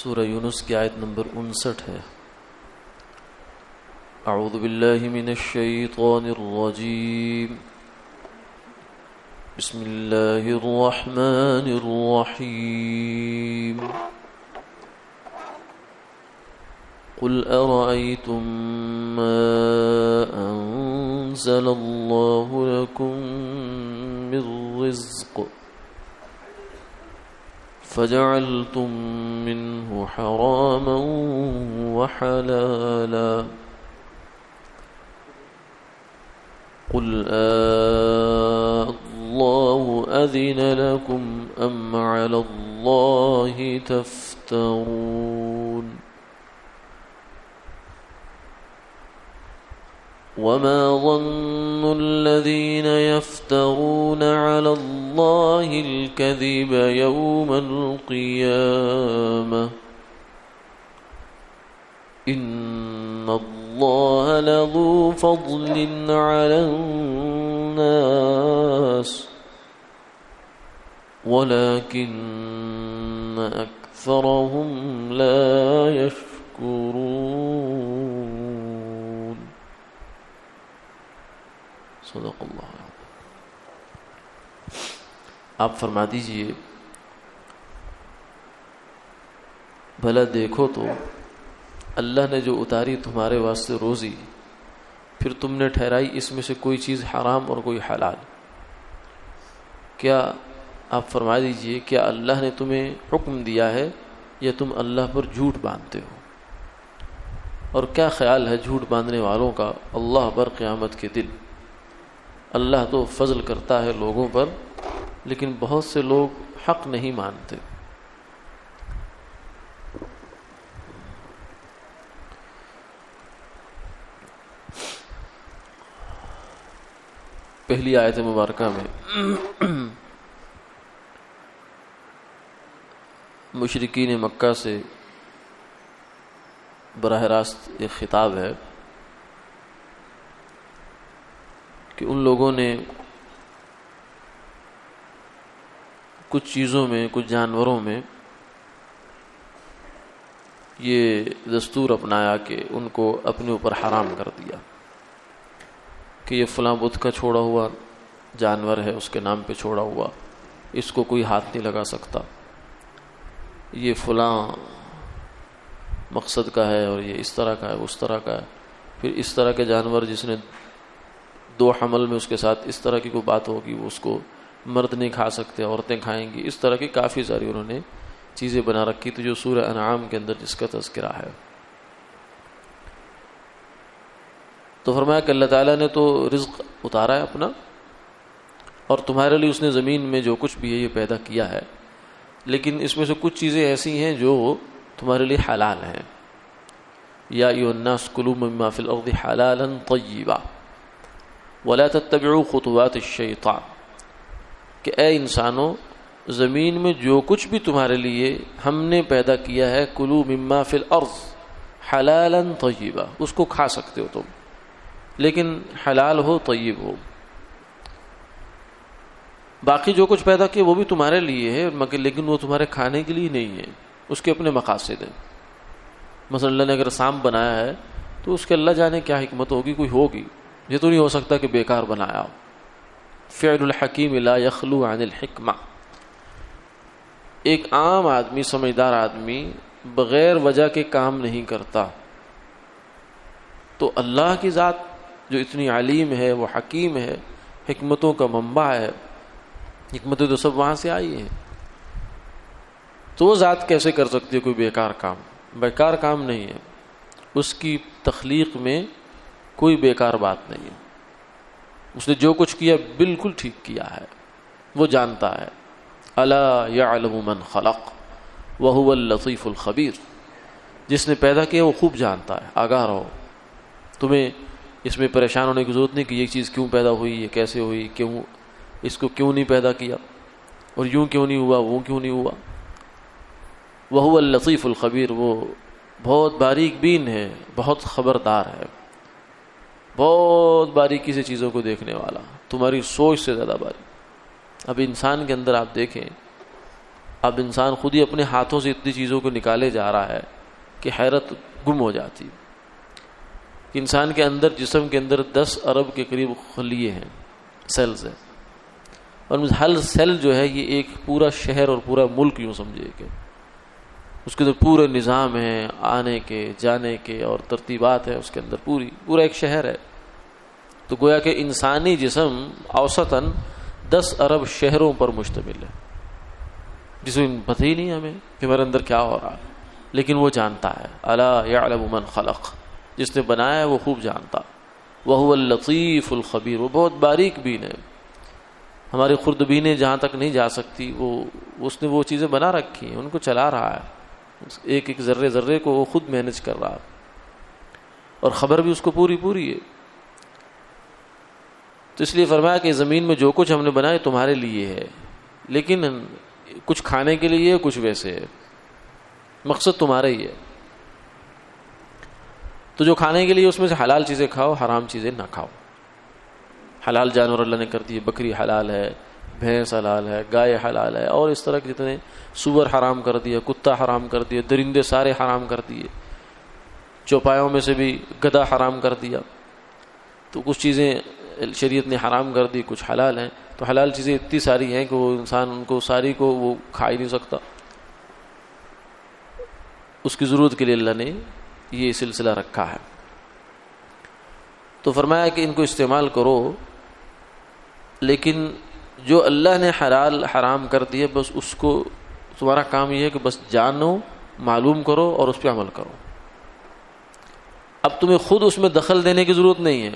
سورہ یونس کی آیت نمبر 59 ہے۔ اعوذ باللہ من الشیطان الرجیم، بسم اللہ الرحمن الرحیم۔ قل ارأيتم ما انزل اللہ لکم من رزق فجعلتم منه حراما وحلالا قل الله أذن لكم أم على الله تفترون وما ظن الذين يفترون على الله الكذب يوم القيامة إن الله لذو فضل على الناس ولكن أكثرهم لا يشكرون صدق اللہ۔ آپ فرما دیجئے، بھلا دیکھو تو اللہ نے جو اتاری تمہارے واسطے روزی، پھر تم نے ٹھہرائی اس میں سے کوئی چیز حرام اور کوئی حلال، کیا آپ فرما دیجئے کیا اللہ نے تمہیں حکم دیا ہے یا تم اللہ پر جھوٹ باندھتے ہو؟ اور کیا خیال ہے جھوٹ باندھنے والوں کا اللہ پر قیامت کے دن؟ اللہ تو فضل کرتا ہے لوگوں پر، لیکن بہت سے لوگ حق نہیں مانتے۔ پہلی آیت مبارکہ میں مشرکین مکہ سے براہ راست ایک خطاب ہے کہ ان لوگوں نے کچھ چیزوں میں، کچھ جانوروں میں یہ دستور اپنایا کہ ان کو اپنے اوپر حرام کر دیا کہ یہ فلاں بت کا چھوڑا ہوا جانور ہے، اس کے نام پہ چھوڑا ہوا، اس کو کوئی ہاتھ نہیں لگا سکتا، یہ فلاں مقصد کا ہے اور یہ اس طرح کا ہے، اس طرح کا ہے۔ پھر اس طرح کے جانور جس نے دو حمل میں اس کے ساتھ اس طرح کی کوئی بات ہوگی، وہ اس کو مرد نہیں کھا سکتے، عورتیں کھائیں گی، اس طرح کی کافی ساری انہوں نے چیزیں بنا رکھی تھی جو سورہ انعام کے اندر جس کا تذکرہ ہے۔ تو فرمایا کہ اللہ تعالیٰ نے تو رزق اتارا ہے اپنا، اور تمہارے لیے اس نے زمین میں جو کچھ بھی ہے یہ پیدا کیا ہے، لیکن اس میں سے کچھ چیزیں ایسی ہیں جو تمہارے لیے حلال ہیں۔ یا ایھا الناس کلوا مما فی الارض حلالا طیبا ولا تتبعوا خطوات الشیطان، کہ اے انسانوں زمین میں جو کچھ بھی تمہارے لیے ہم نے پیدا کیا ہے، کلوا مما فی الارض حلالا طیبا، اس کو کھا سکتے ہو تم، لیکن حلال ہو، طیب ہو۔ باقی جو کچھ پیدا کیا وہ بھی تمہارے لیے ہے، مگر لیکن وہ تمہارے کھانے کے لیے نہیں ہے، اس کے اپنے مقاصد ہیں۔ مثلا اللہ نے اگر سانپ بنایا ہے تو اس کے اللہ جانے کیا حکمت ہوگی، کوئی ہوگی، یہ تو نہیں ہو سکتا کہ بیکار بنایا ہو۔ فعل الحکیم لا یخلو عن الحکمہ، ایک عام آدمی، سمجھدار آدمی بغیر وجہ کے کام نہیں کرتا، تو اللہ کی ذات جو اتنی علیم ہے، وہ حکیم ہے، حکمتوں کا منبع ہے، حکمتیں تو سب وہاں سے آئی ہیں، تو وہ ذات کیسے کر سکتی ہے کوئی بیکار کام؟ بیکار کام نہیں ہے، اس کی تخلیق میں کوئی بیکار بات نہیں ہے، اس نے جو کچھ کیا بالکل ٹھیک کیا ہے، وہ جانتا ہے۔ الا یعلم من خلق وهو اللطیف الخبیر، جس نے پیدا کیا وہ خوب جانتا ہے، آگاہ رہو، تمہیں اس میں پریشان ہونے کی ضرورت نہیں کہ یہ چیز کیوں پیدا ہوئی، یہ کیسے ہوئی، کیوں اس کو کیوں نہیں پیدا کیا، اور یوں کیوں نہیں ہوا، وہ کیوں نہیں ہوا۔ وهو اللطیف الخبیر، وہ بہت باریک بین ہے، بہت خبردار ہے، بہت باریکی سے چیزوں کو دیکھنے والا، تمہاری سوچ سے زیادہ باریک۔ اب انسان کے اندر آپ دیکھیں، اب انسان خود ہی اپنے ہاتھوں سے اتنی چیزوں کو نکالے جا رہا ہے کہ حیرت گم ہو جاتی. انسان کے اندر، جسم کے اندر 10 ارب کے قریب خلیے ہیں، سیلز ہیں، اور ہر سیل جو ہے یہ ایک پورا شہر اور پورا ملک یوں سمجھے کہ اس کے اندر پورے نظام ہیں، آنے کے جانے کے اور ترتیبات ہیں، اس کے اندر پورا ایک شہر ہے. تو گویا کہ انسانی جسم اوسطاً 10 ارب شہروں پر مشتمل ہے، جس میں پتہ ہی نہیں ہمیں کہ ہمارے اندر کیا ہو رہا ہے، لیکن وہ جانتا ہے. الا یعلم من خلق، جس نے بنایا ہے وہ خوب جانتا. وہو اللطیف الخبیر، وہ بہت باریک بین ہے. ہماری خوردبینیں جہاں تک نہیں جا سکتی، اس نے وہ چیزیں بنا رکھی ہیں، ان کو چلا رہا ہے، ایک ایک ذرے ذرے کو وہ خود مینج کر رہا ہے، اور خبر بھی اس کو پوری ہے. تو اس لیے فرمایا کہ زمین میں جو کچھ ہم نے بنایا تمہارے لیے ہے، لیکن کچھ کھانے کے لیے کچھ ویسے ہے، مقصد تمہارا ہی ہے. تو جو کھانے کے لیے اس میں سے حلال چیزیں کھاؤ، حرام چیزیں نہ کھاؤ. حلال جانور اللہ نے کر دیے، بکری حلال ہے، بھینس حلال ہے، گائے حلال ہے، اور اس طرح کے جتنے سور حرام کر دیا، کتا حرام کر دیا، درندے سارے حرام کر دیے، چوپایوں میں سے بھی گدھا حرام کر دیا. تو کچھ چیزیں شریعت نے حرام کر دی، کچھ حلال ہیں. تو حلال چیزیں اتنی ساری ہیں کہ وہ انسان ان کو ساری کو وہ کھا ہی نہیں سکتا. اس کی ضرورت کے لیے اللہ نے یہ سلسلہ رکھا ہے. تو فرمایا کہ ان کو استعمال کرو، لیکن جو اللہ نے حلال حرام کر دیے بس اس کو تمہارا کام یہ ہے کہ بس جانو، معلوم کرو اور اس پہ عمل کرو. اب تمہیں خود اس میں دخل دینے کی ضرورت نہیں ہے.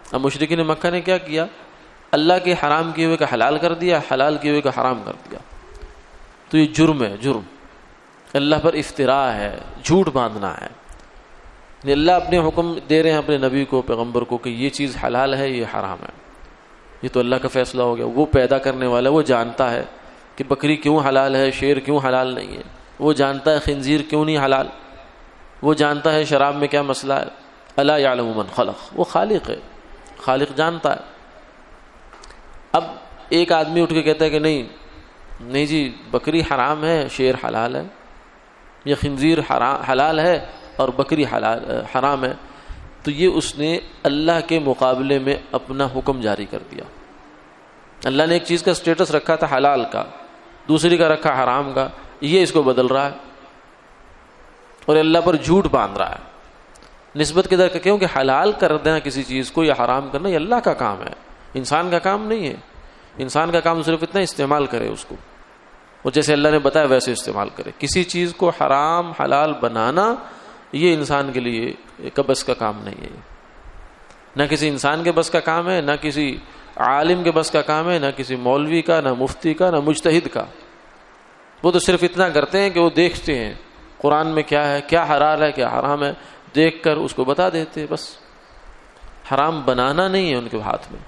اب مشرکین مکہ نے کیا کیا؟ اللہ کے حرام کیے ہوئے کا حلال کر دیا، حلال کیے ہوئے کا حرام کر دیا. تو یہ جرم ہے، جرم اللہ پر افتراء ہے، جھوٹ باندھنا ہے. اللہ اپنے حکم دے رہے ہیں اپنے نبی کو، پیغمبر کو، کہ یہ چیز حلال ہے، یہ حرام ہے. یہ تو اللہ کا فیصلہ ہو گیا. وہ پیدا کرنے والا، وہ جانتا ہے کہ بکری کیوں حلال ہے، شیر کیوں حلال نہیں ہے. وہ جانتا ہے خنزیر کیوں نہیں حلال. وہ جانتا ہے شراب میں کیا مسئلہ ہے. الا یعلم من خلق، وہ خالق ہے، خالق جانتا ہے. اب ایک آدمی اٹھ کے کہتا ہے کہ نہیں جی بکری حرام ہے، شیر حلال ہے، یا خنزیر حلال ہے اور بکری حرام ہے. تو یہ اس نے اللہ کے مقابلے میں اپنا حکم جاری کر دیا. اللہ نے ایک چیز کا سٹیٹس رکھا تھا حلال کا، دوسری کا رکھا حرام کا، یہ اس کو بدل رہا ہے اور اللہ پر جھوٹ باندھ رہا ہے. نسبت کے در کیوں کہ حلال کر دینا کسی چیز کو یا حرام کرنا یہ اللہ کا کام ہے، انسان کا کام نہیں ہے. انسان کا کام صرف اتنا استعمال کرے اس کو، اور جیسے اللہ نے بتایا ویسے استعمال کرے. کسی چیز کو حرام حلال بنانا یہ انسان کے لیے بس کا کام نہیں ہے. نہ کسی انسان کے بس کا کام ہے، نہ کسی عالم کے بس کا کام ہے، نہ کسی مولوی کا، نہ مفتی کا، نہ مجتہد کا. وہ تو صرف اتنا کرتے ہیں کہ وہ دیکھتے ہیں قرآن میں کیا ہے، کیا حلال ہے، کیا حرام ہے، دیکھ کر اس کو بتا دیتے بس. حرام بنانا نہیں ہے ان کے ہاتھ میں.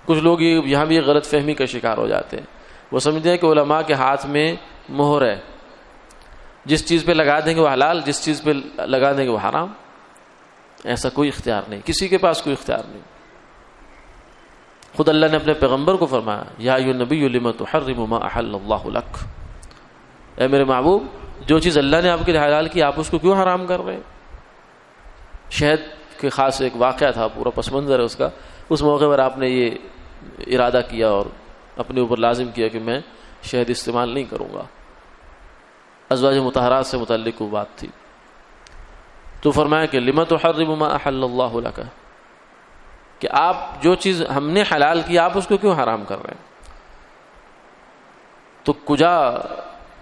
کچھ لوگ یہاں بھی غلط فہمی کا شکار ہو جاتے ہیں. وہ سمجھتے ہیں کہ علماء کے ہاتھ میں مہر ہے، جس چیز پہ لگا دیں گے وہ حلال، جس چیز پہ لگا دیں گے وہ حرام. ایسا کوئی اختیار نہیں، کسی کے پاس کوئی اختیار نہیں. خود اللہ نے اپنے پیغمبر کو فرمایا یا ایھا النبی لم تحرم ما احل اللہ لک، اے میرے محبوب جو چیز اللہ نے آپ کے لیے حلال کی آپ اس کو کیوں حرام کر رہے ہیں. شہد کے خاص ایک واقعہ تھا، پورا پس منظر ہے اس کا. اس موقع پر آپ نے یہ ارادہ کیا اور اپنے اوپر لازم کیا کہ میں شہد استعمال نہیں کروں گا. ازواج مطہرات سے متعلق وہ بات تھی. تو فرمایا کہ لم تحرم ما احل اللہ لک، کہ آپ جو چیز ہم نے حلال کی آپ اس کو کیوں حرام کر رہے ہیں. تو کجا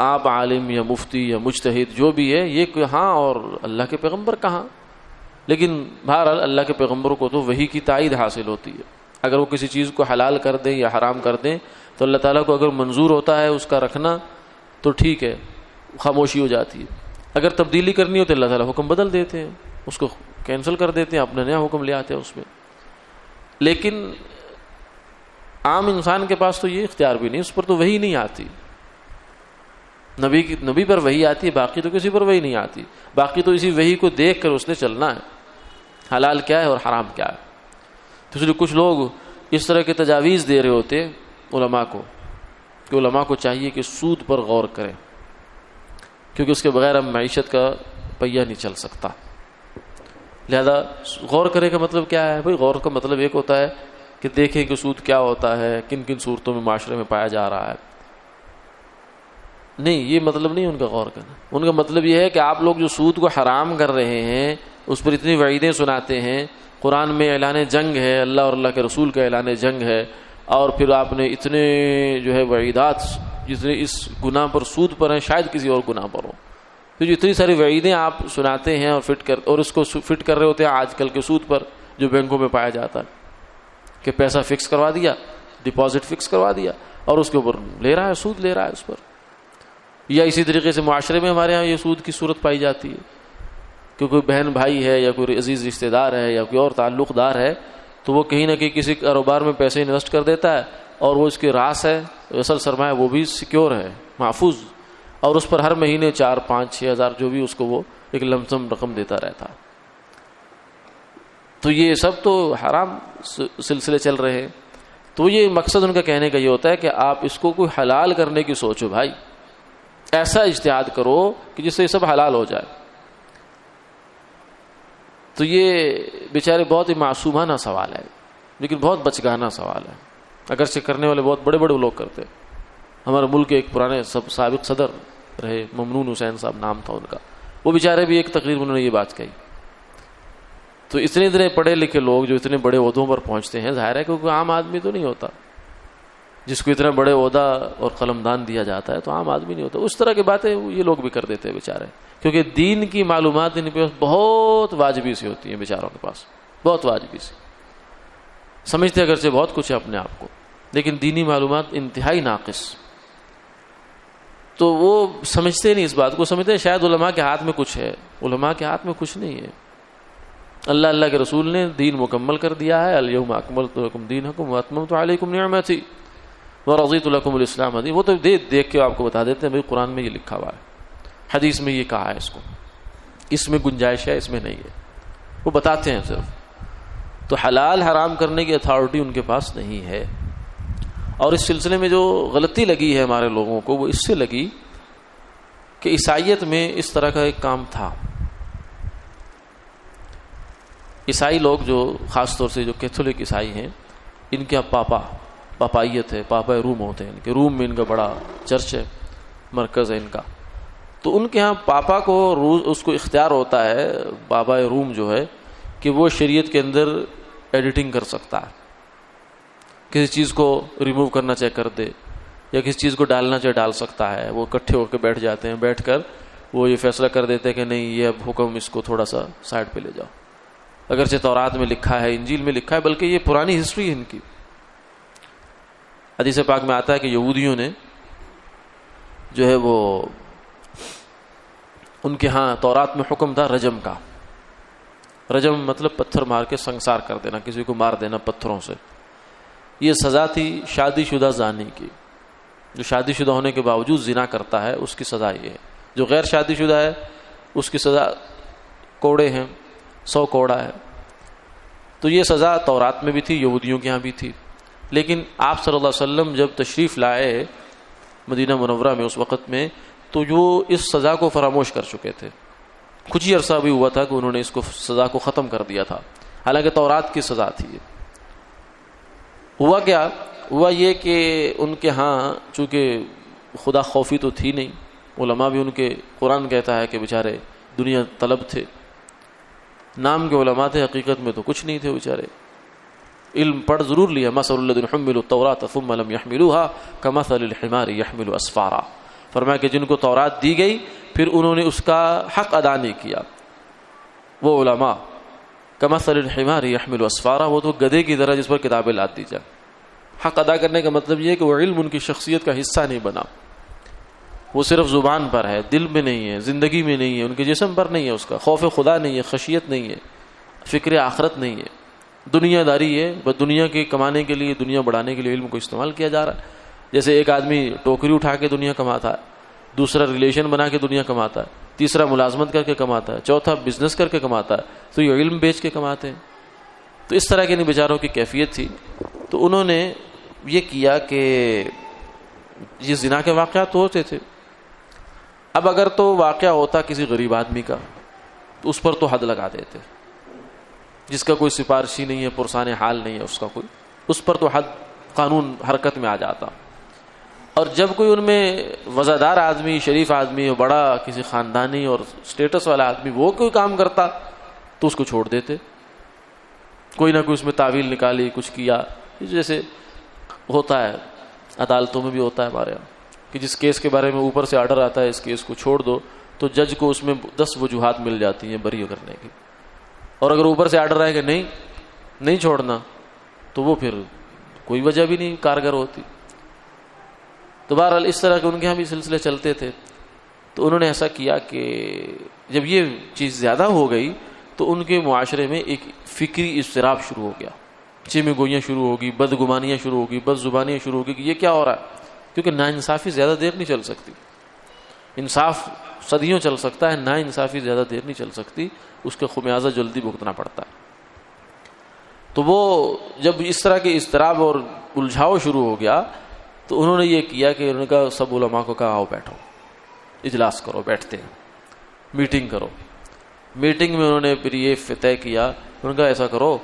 آپ عالم یا مفتی یا مجتہد جو بھی ہے یہ کہاں اور اللہ کے پیغمبر کہاں. لیکن بہرحال اللہ کے پیغمبروں کو تو وحی کی تائید حاصل ہوتی ہے. اگر وہ کسی چیز کو حلال کر دیں یا حرام کر دیں تو اللہ تعالیٰ کو اگر منظور ہوتا ہے اس کا رکھنا تو ٹھیک ہے، خاموشی ہو جاتی ہے. اگر تبدیلی کرنی ہو تو اللہ تعالیٰ حکم بدل دیتے ہیں، اس کو کینسل کر دیتے ہیں، اپنا نیا حکم لے آتے ہیں اس میں. لیکن عام انسان کے پاس تو یہ اختیار بھی نہیں، اس پر تو وحی نہیں آتی. نبی پر وحی آتی ہے، باقی تو کسی پر وحی نہیں آتی. باقی تو اسی وحی کو دیکھ کر اس نے چلنا ہے، حلال کیا ہے اور حرام کیا ہے. تو اس لیے کچھ لوگ اس طرح کے تجاویز دے رہے ہوتے علماء کو کہ علماء کو چاہیے کہ سود پر غور کریں، کیونکہ اس کے بغیر ہم معیشت کا پہیہ نہیں چل سکتا. لہذا غور کرے کا مطلب کیا ہے بھائی؟ غور کا مطلب ایک ہوتا ہے کہ دیکھیں کہ سود کیا ہوتا ہے، کن کن صورتوں میں معاشرے میں پایا جا رہا ہے. نہیں، یہ مطلب نہیں ان کا غور کرنا. ان کا مطلب یہ ہے کہ آپ لوگ جو سود کو حرام کر رہے ہیں، اس پر اتنی وعیدیں سناتے ہیں، قرآن میں اعلان جنگ ہے، اللہ اور اللہ کے رسول کا اعلان جنگ ہے، اور پھر آپ نے اتنے جو ہے وعیدات جتنے اس گناہ پر سود پر ہیں شاید کسی اور گناہ پر ہو، تو جو اتنی ساری وعیدیں آپ سناتے ہیں اور اس کو فٹ کر رہے ہوتے ہیں آج کل کے سود پر جو بینکوں میں پایا جاتا ہے کہ پیسہ فکس کروا دیا، ڈپازٹ فکس کروا دیا اور اس کے اوپر لے رہا ہے، سود لے رہا ہے اس پر. یا اسی طریقے سے معاشرے میں ہمارے ہاں یہ سود کی صورت پائی جاتی ہے کہ کوئی بہن بھائی ہے یا کوئی عزیز رشتہ دار ہے یا کوئی اور تعلق دار ہے، تو وہ کہیں نہ کہیں کسی کاروبار میں پیسے انویسٹ کر دیتا ہے اور وہ اس کے راس ہے، اصل سرمایہ وہ بھی سیکیور ہے، محفوظ، اور اس پر ہر مہینے 4 5 6 ہزار جو بھی اس کو وہ ایک لمسم رقم دیتا رہتا. تو یہ سب تو حرام سلسلے چل رہے ہیں. تو یہ مقصد ان کا کہنے کا یہ ہوتا ہے کہ آپ اس کو کوئی حلال کرنے کی سوچو بھائی، ایسا اجتہاد کرو کہ جس سے یہ سب حلال ہو جائے. تو یہ بیچارے بہت ہی معصومانہ سوال ہے، لیکن بہت بچگانہ سوال ہے، اگرچہ کرنے والے بہت بڑے بڑے لوگ کرتے. ہمارے ملک کے ایک پرانے سابق صدر رہے، ممنون حسین صاحب نام تھا ان کا، وہ بیچارے بھی ایک تقریر میں انہوں نے یہ بات کہی. تو اتنے پڑھے لکھے لوگ جو اتنے بڑے عہدوں پر پہنچتے ہیں، ظاہر ہے کہ کوئی عام آدمی تو نہیں ہوتا جس کو اتنا بڑے عہدہ اور قلمدان دیا جاتا ہے، تو عام آدمی نہیں ہوتا. اس طرح کی باتیں یہ لوگ بھی کر دیتے ہیں بیچارے، کیونکہ دین کی معلومات ان کے پاس بہت واجبی سی ہوتی ہیں، بیچاروں کے پاس بہت واجبی سی، سمجھتے اگرچہ بہت کچھ ہے اپنے آپ کو، لیکن دینی معلومات انتہائی ناقص. تو وہ سمجھتے نہیں اس بات کو، سمجھتے ہیں شاید علماء کے ہاتھ میں کچھ ہے. علماء کے ہاتھ میں کچھ نہیں ہے. اللہ کے رسول نے دین مکمل کر دیا ہے، الیوم اکملت لکم دینکم واتممت علیکم نعمتی ورضیت لکم الاسلام دین. وہ تو دیکھ کے آپ کو بتا دیتے ہیں بھائی قرآن میں یہ لکھا ہوا ہے، حدیث میں یہ کہا ہے، اس کو اس میں گنجائش ہے، اس میں نہیں ہے، وہ بتاتے ہیں صرف. تو حلال حرام کرنے کی اتھارٹی ان کے پاس نہیں ہے. اور اس سلسلے میں جو غلطی لگی ہے ہمارے لوگوں کو، وہ اس سے لگی کہ عیسائیت میں اس طرح کا ایک کام تھا. عیسائی لوگ جو خاص طور سے جو کیتھولک عیسائی ہیں، ان کے پاپائیت ہے، پاپا روم ہوتے ہیں ان کے، روم میں ان کا بڑا چرچ ہے، مرکز ہے ان کا. تو ان کے ہاں پاپا کو اس کو اختیار ہوتا ہے، پاپا روم جو ہے، کہ وہ شریعت کے اندر ایڈیٹنگ کر سکتا ہے، کسی چیز کو ریموو کرنا چاہے کر دے، یا کسی چیز کو ڈالنا چاہے ڈال سکتا ہے. وہ اکٹھے ہو کے بیٹھ جاتے ہیں، بیٹھ کر وہ یہ فیصلہ کر دیتے ہیں کہ نہیں، یہ اب حکم اس کو تھوڑا سا سائڈ پہ لے جاؤ. اگرچہ تورات میں لکھا ہے، انجیل میں لکھا ہے، بلکہ یہ پرانی ہسٹری ہے ان کی. حدیث پاک میں آتا ہے کہ یہودیوں نے جو ہے وہ ان کے ہاں تورات میں حکم تھا رجم کا. رجم مطلب پتھر مار کے سنسار کر دینا، کسی کو مار دینا پتھروں سے. یہ سزا تھی شادی شدہ زانی کی. جو شادی شدہ ہونے کے باوجود زنا کرتا ہے اس کی سزا یہ ہے. جو غیر شادی شدہ ہے اس کی سزا کوڑے ہیں، 100 کوڑا ہے. تو یہ سزا تورات میں بھی تھی، یہودیوں کے ہاں بھی تھی. لیکن آپ صلی اللہ علیہ وسلم جب تشریف لائے مدینہ منورہ میں اس وقت میں، تو جو اس سزا کو فراموش کر چکے تھے. کچھ ہی عرصہ بھی ہوا تھا کہ انہوں نے اس کو سزا کو ختم کر دیا تھا، حالانکہ تورات کی سزا تھی. ہوا کیا؟ ہوا یہ کہ ان کے ہاں چونکہ خدا خوفی تو تھی نہیں، علماء بھی ان کے، قرآن کہتا ہے کہ بیچارے دنیا طلب تھے، نام کے علماء تھے، حقیقت میں تو کچھ نہیں تھے بیچارے. علم پڑھ ضرور لیا، مثل الذین حملوا التوراۃ ثم لم يحملوها كمثل الحمار يحمل اسفارا. فرمایا کہ جن کو تورات دی گئی پھر انہوں نے اس کا حق ادا نہیں کیا، وہ علماء کمثل الحمار يحمل اسفارا، وہ تو گدھے کی طرح جس پر کتابیں لاد دی جائیں. حق ادا کرنے کا مطلب یہ ہے کہ وہ علم ان کی شخصیت کا حصہ نہیں بنا، وہ صرف زبان پر ہے، دل میں نہیں ہے، زندگی میں نہیں ہے، ان کے جسم پر نہیں ہے، اس کا خوف خدا نہیں ہے، خشیت نہیں ہے، فکر آخرت نہیں ہے، دنیا داری ہے. بس دنیا کے کمانے کے لیے، دنیا بڑھانے کے لیے علم کو استعمال کیا جا رہا ہے. جیسے ایک آدمی ٹوکری اٹھا کے دنیا کماتا ہے، دوسرا ریلیشن بنا کے دنیا کماتا ہے، تیسرا ملازمت کر کے کماتا ہے، چوتھا بزنس کر کے کماتا ہے، تو یہ علم بیچ کے کماتے ہیں. تو اس طرح کے ان بیچاروں کی کیفیت تھی. تو انہوں نے یہ کیا کہ یہ زنا کے واقعات تو ہوتے تھے. اب اگر تو واقعہ ہوتا کسی غریب آدمی کا تو اس پر تو حد لگا دیتے, جس کا کوئی سفارشی نہیں ہے, پرسان حال نہیں ہے اس کا کوئی, اس پر تو حد قانون حرکت میں آ جاتا. اور جب کوئی ان میں وزادار آدمی, شریف آدمی, بڑا کسی خاندانی اور سٹیٹس والا آدمی وہ کوئی کام کرتا تو اس کو چھوڑ دیتے. کوئی نہ کوئی اس میں تعویل نکالی, کچھ کیا, جیسے ہوتا ہے عدالتوں میں بھی ہوتا ہے ہمارے یہاں کہ جس کیس کے بارے میں اوپر سے آرڈر آتا ہے اس کیس کو چھوڑ دو, تو جج کو اس میں 10 وجوہات مل جاتی ہیں بری کرنے کی. اور اگر اوپر سے آرڈر آئے کہ نہیں چھوڑنا, تو وہ پھر کوئی وجہ بھی نہیں کارگر ہوتی. تو بہرحال اس طرح کے ان کے یہاں بھی سلسلے چلتے تھے. تو انہوں نے ایسا کیا کہ جب یہ چیز زیادہ ہو گئی تو ان کے معاشرے میں ایک فکری اضطراب شروع ہو گیا, چیمیں گوئیاں شروع ہوگی, بدگمانیاں شروع ہوگی, بد زبانیاں شروع ہوگی کہ یہ کیا ہو رہا ہے. کیونکہ ناانصافی زیادہ دیر نہیں چل سکتی, انصاف صدیوں چل سکتا ہے, ناانصافی زیادہ دیر نہیں چل سکتی, اس کے خمیازہ جلدی بھگتنا پڑتا ہے. تو وہ جب اس طرح کے اضطراب اور الجھاؤ شروع ہو گیا تو انہوں نے یہ کیا کہ انہوں نے کہا سب علماء کو کہا آؤ بیٹھو, اجلاس کرو, بیٹھتے ہیں, میٹنگ کرو. میٹنگ میں انہوں نے پھر یہ طے کیا, انہوں نے کہا ایسا کرو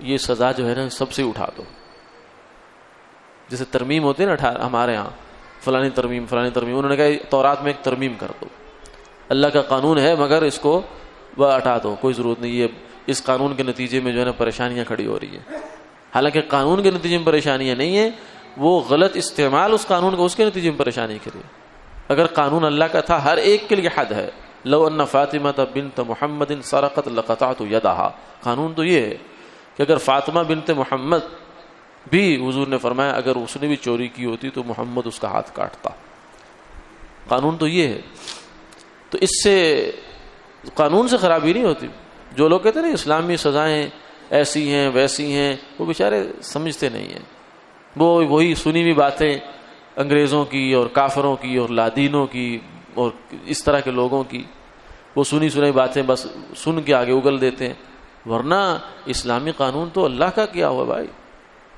یہ سزا جو ہے نا سب سے اٹھا دو. جیسے ترمیم ہوتی ہے نا ہمارے ہاں, فلانی ترمیم فلانی ترمیم, انہوں نے کہا تورات میں ایک ترمیم کر دو, اللہ کا قانون ہے مگر اس کو وہ ہٹا دو, کوئی ضرورت نہیں, یہ اس قانون کے نتیجے میں جو ہے نا پریشانیاں کھڑی ہو رہی ہیں. حالانکہ قانون کے نتیجے میں پریشانیاں نہیں ہیں, وہ غلط استعمال اس قانون کا اس کے نتیجے میں پریشانی کھڑی. اگر قانون اللہ کا تھا ہر ایک کے لیے حد ہے. لو ان فاطمہ بنت محمد سرقت لقطعت یدہا, قانون تو یہ ہے کہ اگر فاطمہ بنت محمد بھی, حضور نے فرمایا اگر اس نے بھی چوری کی ہوتی تو محمد اس کا ہاتھ کاٹتا. قانون تو یہ ہے. تو اس سے قانون سے خرابی نہیں ہوتی. جو لوگ کہتے ہیں نا اسلامی سزائیں ایسی ہیں ویسی ہیں, وہ بیچارے سمجھتے نہیں ہیں. وہ وہی سنی ہوئی باتیں انگریزوں کی اور کافروں کی اور لادینوں کی اور اس طرح کے لوگوں کی, وہ سنی سنائی باتیں بس سن کے آگے اگل دیتے ہیں. ورنہ اسلامی قانون تو اللہ کا کیا ہوا بھائی,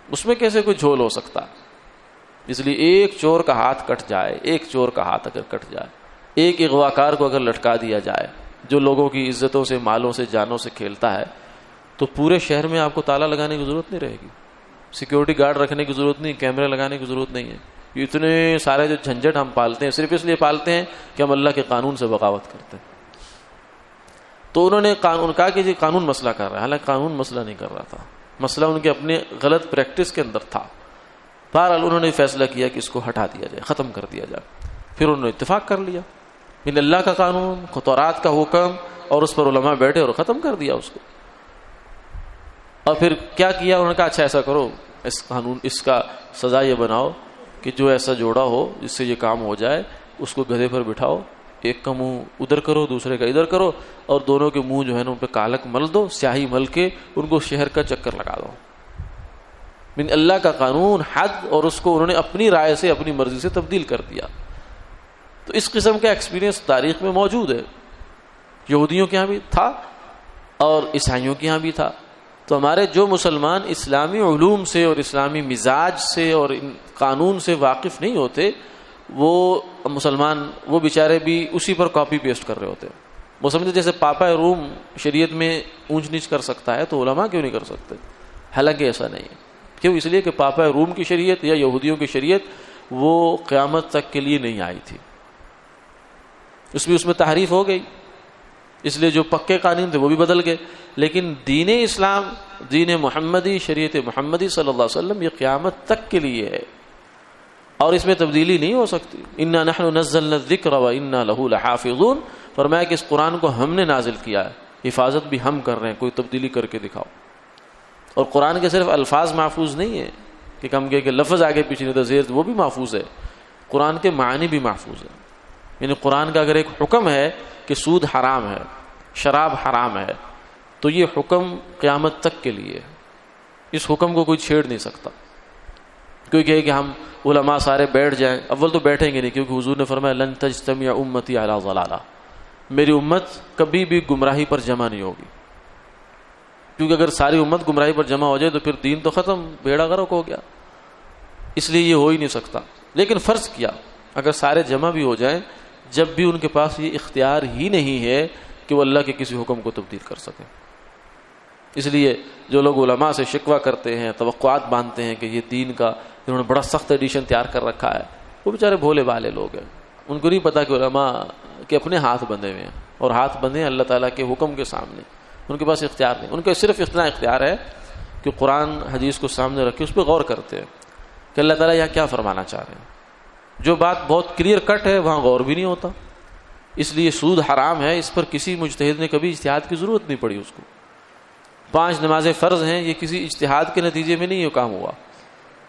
اس میں کیسے کوئی جھول ہو سکتا. اس لیے ایک چور کا ہاتھ کٹ جائے, ایک چور کا ہاتھ اگر کٹ جائے, ایک اغواکار کو اگر لٹکا دیا جائے جو لوگوں کی عزتوں سے, مالوں سے, جانوں سے کھیلتا ہے, تو پورے شہر میں آپ کو تالا لگانے کی ضرورت نہیں رہے گی, سیکیورٹی گارڈ رکھنے کی ضرورت نہیں, کیمرے لگانے کی ضرورت نہیں ہے. اتنے سارے جو جھنجٹ ہم پالتے ہیں صرف اس لیے پالتے ہیں کہ ہم اللہ کے قانون سے بغاوت کرتے ہیں. تو انہوں نے قانون کہا کہ یہ قانون مسئلہ کر رہا ہے, حالانکہ قانون مسئلہ نہیں کر رہا تھا, مسئلہ ان کے اپنے غلط پریکٹس کے اندر تھا. بہرحال انہوں نے فیصلہ کیا کہ اس کو ہٹا دیا جائے, ختم کر دیا جائے. پھر انہوں نے اتفاق کر لیا, ان اللہ کا قانون, تورات کا حکم, اور اس پر علماء بیٹھے اور ختم کر دیا اس کو. اور پھر کیا کیا, انہوں نے کہا اچھا ایسا کرو, اس قانون اس کا سزا یہ بناؤ کہ جو ایسا جوڑا ہو جس سے یہ کام ہو جائے اس کو گدھے پر بٹھاؤ, ایک کا منہ ادھر کرو دوسرے کا ادھر کرو, اور دونوں کے منہ جو ہے نا ان پہ کالک مل دو, سیاہی مل کے ان کو شہر کا چکر لگا دو. من اللہ کا قانون حد, اور اس کو انہوں نے اپنی رائے سے اپنی مرضی سے تبدیل کر دیا. تو اس قسم کا ایکسپیرینس تاریخ میں موجود ہے, یہودیوں کے ہاں بھی تھا اور عیسائیوں کے ہاں بھی تھا. تو ہمارے جو مسلمان اسلامی علوم سے اور اسلامی مزاج سے اور ان قانون سے واقف نہیں ہوتے, وہ مسلمان وہ بیچارے بھی اسی پر کاپی پیسٹ کر رہے ہوتے. وہ سمجھتے جیسے پاپا روم شریعت میں اونچ نیچ کر سکتا ہے تو علماء کیوں نہیں کر سکتے. حالانکہ ایسا نہیں ہے. کیوں؟ اس لیے کہ پاپا روم کی شریعت یا یہودیوں کی شریعت وہ قیامت تک کے لیے نہیں آئی تھی, اس میں تحریف ہو گئی, اس لیے جو پکے قانون تھے وہ بھی بدل گئے. لیکن دین اسلام, دین محمدی, شریعت محمدی صلی اللہ علیہ وسلم, یہ قیامت تک کے لیے ہے اور اس میں تبدیلی نہیں ہو سکتی. انا نحن نزلنا الذکر وانا لہ لحافظون, فرمایا کہ اس قرآن کو ہم نے نازل کیا ہے, حفاظت بھی ہم کر رہے ہیں, کوئی تبدیلی کر کے دکھاؤ. اور قرآن کے صرف الفاظ محفوظ نہیں ہے کہ ہم کہے کہ لفظ آگے پیچھے نہیں تھا, زیر وہ بھی محفوظ ہے, قرآن کے معنی بھی محفوظ ہے. یعنی قرآن کا اگر ایک حکم ہے کہ سود حرام ہے, شراب حرام ہے, تو یہ حکم قیامت تک کے لیے, اس حکم کو کوئی چھیڑ نہیں سکتا. کوئی کہے کہ ہم علماء سارے بیٹھ جائیں, اول تو بیٹھیں گے نہیں, کیونکہ حضور نے فرمایا لن تجتمع امتی علی ضلالہ, میری امت کبھی بھی گمراہی پر جمع نہیں ہوگی. کیونکہ اگر ساری امت گمراہی پر جمع ہو جائے تو پھر دین تو ختم, بیڑا غرق ہو گیا. اس لیے یہ ہو ہی نہیں سکتا. لیکن فرض کیا اگر سارے جمع بھی ہو جائیں جب بھی ان کے پاس یہ اختیار ہی نہیں ہے کہ وہ اللہ کے کسی حکم کو تبدیل کر سکیں. اس لیے جو لوگ علماء سے شکوہ کرتے ہیں، توقعات باندھتے ہیں کہ یہ دین کا انہوں نے بڑا سخت ایڈیشن تیار کر رکھا ہے، وہ بیچارے بھولے بالے لوگ ہیں. ان کو نہیں پتا کہ علماء کے اپنے ہاتھ بندھے ہوئے ہیں، اور ہاتھ بندھے ہیں اللہ تعالیٰ کے حکم کے سامنے. ان کے پاس اختیار نہیں، ان کا صرف اتنا اختیار ہے کہ قرآن حدیث کو سامنے رکھ کے اس پہ غور کرتے ہیں کہ اللہ تعالیٰ یہاں کیا فرمانا چاہ رہے ہیں. جو بات بہت کلیئر کٹ ہے وہاں غور بھی نہیں ہوتا. اس لیے سود حرام ہے، اس پر کسی مجتہد نے کبھی اجتہاد کی ضرورت نہیں پڑی. اس کو 5 نمازیں فرض ہیں، یہ کسی اجتہاد کے نتیجے میں نہیں یہ کام ہوا،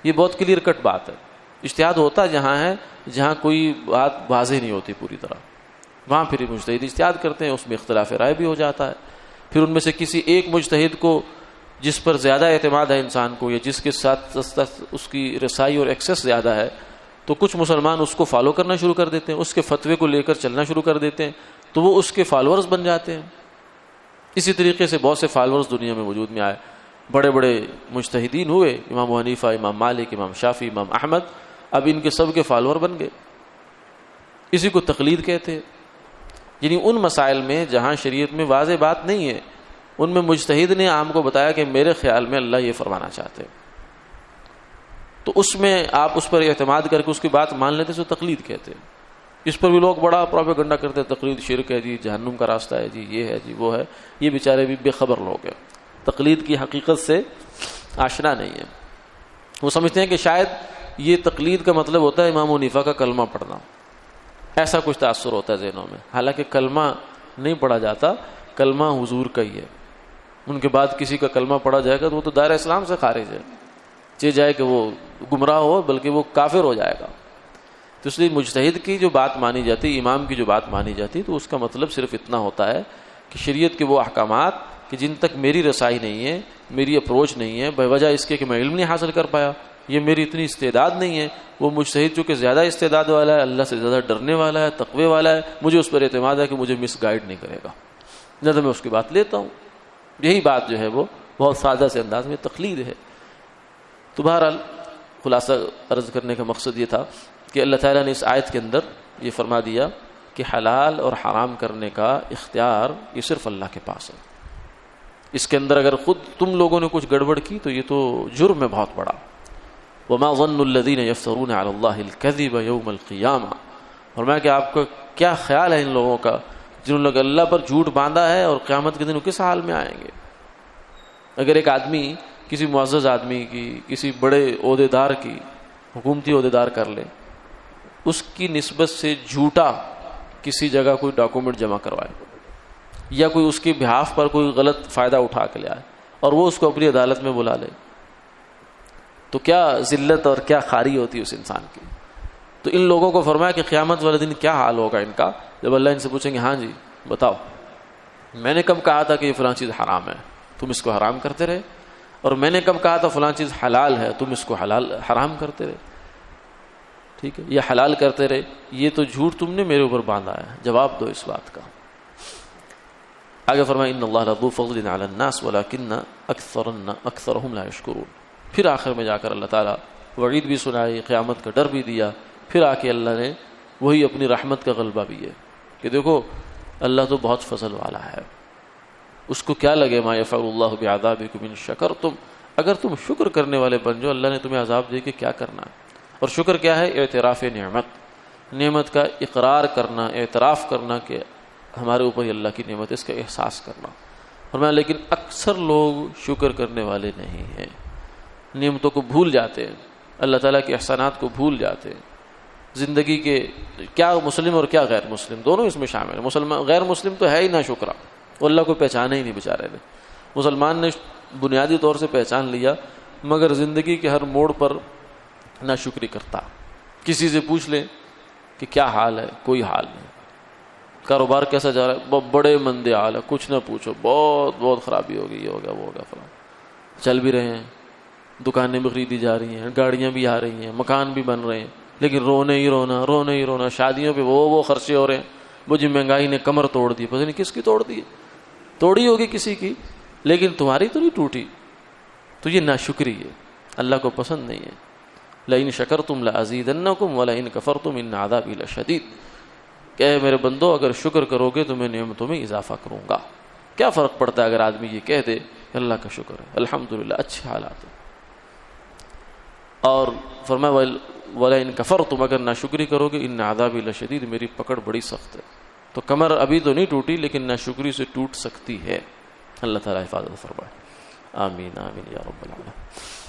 یہ بہت کلیئر کٹ بات ہے. اجتہاد ہوتا جہاں ہے جہاں کوئی بات واضح نہیں ہوتی پوری طرح، وہاں پھر مجتہد اجتہاد کرتے ہیں، اس میں اختلاف رائے بھی ہو جاتا ہے. پھر ان میں سے کسی ایک مجتہد کو جس پر زیادہ اعتماد ہے انسان کو، یا جس کے ساتھ اس کی رسائی اور ایکسیس زیادہ ہے، تو کچھ مسلمان اس کو فالو کرنا شروع کر دیتے ہیں، اس کے فتوے کو لے کر چلنا شروع کر دیتے ہیں، تو وہ اس کے فالورز بن جاتے ہیں. اسی طریقے سے بہت سے فالورز دنیا میں وجود میں آئے، بڑے بڑے مجتہدین ہوئے، امام ابو حنیفہ، امام مالک، امام شافعی، امام احمد، اب ان کے سب کے فالور بن گئے. اسی کو تقلید کہتے ہیں. یعنی ان مسائل میں جہاں شریعت میں واضح بات نہیں ہے، ان میں مجتہد نے عام کو بتایا کہ میرے خیال میں اللہ یہ فرمانا چاہتے ہیں، تو اس میں آپ اس پر اعتماد کر کے اس کی بات مان لیتے، سو تقلید کہتے ہیں. اس پر بھی لوگ بڑا پروپیگنڈا کرتے ہیں، تقلید شرک ہے جی، جہنم کا راستہ ہے جی، یہ ہے جی، وہ ہے. یہ بیچارے بھی بے خبر لوگ ہیں، تقلید کی حقیقت سے آشنا نہیں ہے. وہ سمجھتے ہیں کہ شاید یہ تقلید کا مطلب ہوتا ہے امام حنیفہ کا کلمہ پڑھنا، ایسا کچھ تاثر ہوتا ہے ذہنوں میں. حالانکہ کلمہ نہیں پڑھا جاتا، کلمہ حضور کا ہی ہے. ان کے بعد کسی کا کلمہ پڑھا جائے گا تو وہ تو دائرہ اسلام سے خارج ہے، چاہے جائے کہ وہ گمراہ ہو، بلکہ وہ کافر ہو جائے گا. تو اس لیے مجتہد کی جو بات مانی جاتی، امام کی جو بات مانی جاتی، تو اس کا مطلب صرف اتنا ہوتا ہے کہ شریعت کے وہ احکامات کہ جن تک میری رسائی نہیں ہے، میری اپروچ نہیں ہے، بوجہ اس کے کہ میں علم نہیں حاصل کر پایا، یہ میری اتنی استعداد نہیں ہے. وہ مجتہد چونکہ زیادہ استعداد والا ہے، اللہ سے زیادہ ڈرنے والا ہے، تقوی والا ہے، مجھے اس پر اعتماد ہے کہ مجھے مس گائیڈ نہیں کرے گا، زیادہ میں اس کی بات لیتا ہوں. یہی بات جو ہے وہ بہت سادہ سے انداز میں تقلید ہے. تو بہرحال خلاصہ عرض کرنے کا مقصد یہ تھا کہ اللہ تعالیٰ نے اس آیت کے اندر یہ فرما دیا کہ حلال اور حرام کرنے کا اختیار یہ صرف اللہ کے پاس ہے. اس کے اندر اگر خود تم لوگوں نے کچھ گڑبڑ کی تو یہ تو جرم ہے بہت بڑا. وما ظن الذین یفترون علی اللہ الکذب یوم القیامہ. فرمایا کہ آپ کا کیا خیال ہے ان لوگوں کا جنہوں نے اللہ پر جھوٹ باندھا ہے اور قیامت کے دن کس حال میں آئیں گے. اگر ایک آدمی کسی معزز آدمی کی، کسی بڑے عہدے دار کی، حکومتی عہدے دار کر لے، اس کی نسبت سے جھوٹا کسی جگہ کوئی ڈاکومنٹ جمع کروائے، یا کوئی اس کی بہاف پر کوئی غلط فائدہ اٹھا کے لے آئے اور وہ اس کو اپنی عدالت میں بلا لے، تو کیا ذلت اور کیا خاری ہوتی ہے اس انسان کی. تو ان لوگوں کو فرمایا کہ قیامت والے دن کیا حال ہوگا ان کا، جب اللہ ان سے پوچھیں گے ہاں جی بتاؤ میں نے کب کہا تھا کہ یہ فلاں چیز حرام ہے، تم اس کو حرام کرتے رہے، اور میں نے کب کہا تھا فلاں چیز حلال ہے، تم اس کو حرام کرتے رہے. ٹھیک ہے، یہ حلال کرتے رہے، یہ تو جھوٹ تم نے میرے اوپر باندھا ہے، جواب دو اس بات کا. آگے فرمایا ان اللہ لذو فضل علی الناس ولکن اکثرهم لا یشکرون. پھر آخر میں جا کر اللہ تعالیٰ وعید بھی سنائی، قیامت کا ڈر بھی دیا. پھر آ کے اللہ نے وہی اپنی رحمت کا غلبہ بھی ہے کہ دیکھو اللہ تو بہت فضل والا ہے، اس کو کیا لگے ما یفعل اللہ بعذابکم ان شکرتم، اگر تم شکر کرنے والے بن جاؤ اللہ نے تمہیں عذاب دے کے کیا کرنا ہے. اور شکر کیا ہے؟ اعتراف نعمت کا اقرار کرنا، اعتراف کرنا کہ ہمارے اوپر یہ اللہ کی نعمت ہے، اس کا احساس کرنا. فرمایا لیکن اکثر لوگ شکر کرنے والے نہیں ہیں، نعمتوں کو بھول جاتے ہیں، اللہ تعالیٰ کے احسانات کو بھول جاتے ہیں. زندگی کے کیا مسلم اور کیا غیر مسلم دونوں اس میں شامل ہیں. مسلمان غیر مسلم تو ہے ہی نہ شکرا، وہ اللہ کو پہچانا ہی نہیں بیچارے نے. مسلمان نے بنیادی طور سے پہچان لیا، مگر زندگی کے ہر موڑ پر نہ شکری کرتا. کسی سے پوچھ لیں کہ کیا حال ہے، کوئی حال نہیں. کاروبار کیسا جا رہا ہے، بہت بڑے مندے حال ہے، کچھ نہ پوچھو، بہت خرابی ہوگی، یہ ہوگا وہ ہوگا فلاں. چل بھی رہے ہیں، دکانیں بھی خریدی جا رہی ہیں، گاڑیاں بھی آ رہی ہیں، مکان بھی بن رہے ہیں، لیکن رونے ہی رونا. شادیوں پہ وہ خرچے ہو رہے ہیں. وہ جی مہنگائی نے کمر توڑ دی، پتہ نہیں کس کی توڑ دی، توڑی ہوگی کسی کی، لیکن تمہاری تو نہیں ٹوٹی. تو یہ ناشکری ہے، اللہ کو پسند نہیں ہے. لئن شکرتم لازیدنکم ولئن کفرتم ان عذابی لشدید، کہ اے میرے بندو اگر شکر کرو گے تو میں نعمتوں میں اضافہ کروں گا۔ کیا فرق پڑتا ہے اگر آدمی یہ کہہ دے کہ اللہ کا شکر ہے، الحمدللہ اچھے حالات ہیں۔ اور فرمایا وَلَئِن كَفَرْتُمْ، اگر ناشکری کرو گے ان عذابی لشدید، میری پکڑ بڑی سخت ہے۔ تو کمر ابھی تو نہیں ٹوٹی لیکن ناشکری سے ٹوٹ سکتی ہے۔ اللہ تعالیٰ حفاظت فرمائے، آمین آمین یا رب العالمین۔